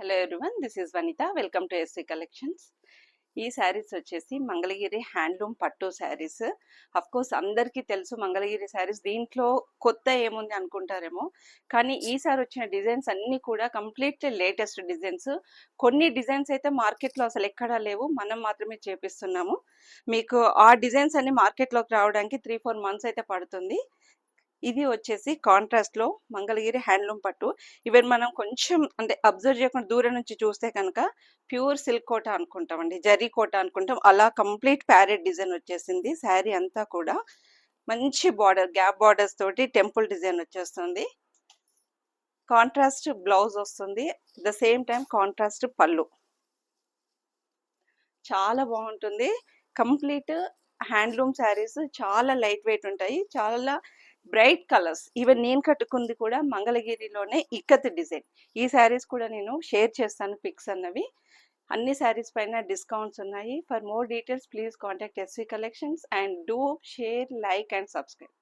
Hello everyone, this is Vanitha. Welcome to SV collections. ఈ శారీస్ వచ్చేసి Mangalagiri handloom పట్టు శారీస్. అఫ్ కోర్స్ అందరికీ తెలుసు మంగళగిరి శారీస్, దీంట్లో కొత్త ఏముంది అనుకుంటారేమో, కానీ ఈసారి వచ్చిన డిజైన్స్ అన్నీ కూడా కంప్లీట్లీ లేటెస్ట్ డిజైన్స్. కొన్ని డిజైన్స్ అయితే మార్కెట్లో అసలు ఎక్కడా లేవు, మనం మాత్రమే చేపిస్తున్నాము. మీకు ఆ డిజైన్స్ అన్ని మార్కెట్లోకి రావడానికి 3-4 మంత్స్ అయితే పడుతుంది. ఇది వచ్చేసి కాంట్రాస్ట్లో మంగళగిరి హ్యాండ్లూమ్ పట్టు. ఈవెన్ మనం కొంచెం అంటే అబ్జర్వ్ చేయకుండా దూరం నుంచి చూస్తే కనుక ప్యూర్ సిల్క్ కోట అనుకుంటామండి, జరీ కోట అనుకుంటాం. అలా కంప్లీట్ ప్యారెట్ డిజైన్ వచ్చేసింది. శారీ అంతా కూడా మంచి బార్డర్, గ్యాప్ బార్డర్స్ తోటి టెంపుల్ డిజైన్ వచ్చేస్తుంది. కాంట్రాస్ట్ బ్లౌజ్ వస్తుంది, ద సేమ్ టైం కాంట్రాస్ట్ పళ్ళు. చాలా బాగుంటుంది. కంప్లీట్ హ్యాండ్లూమ్ శారీస్ చాలా లైట్ వెయిట్ ఉంటాయి, చాలా బ్రైట్ కలర్స్. ఈవెన్ నేను కట్టుకుంది కూడా మంగళగిరిలోనే ఇక్కత్ డిజైన్. ఈ శారీస్ కూడా నేను షేర్ చేస్తాను పిక్స్ అన్నవి. అన్ని శారీస్ పైన డిస్కౌంట్స్ ఉన్నాయి. For more details please contact SV collections and do share, like and subscribe.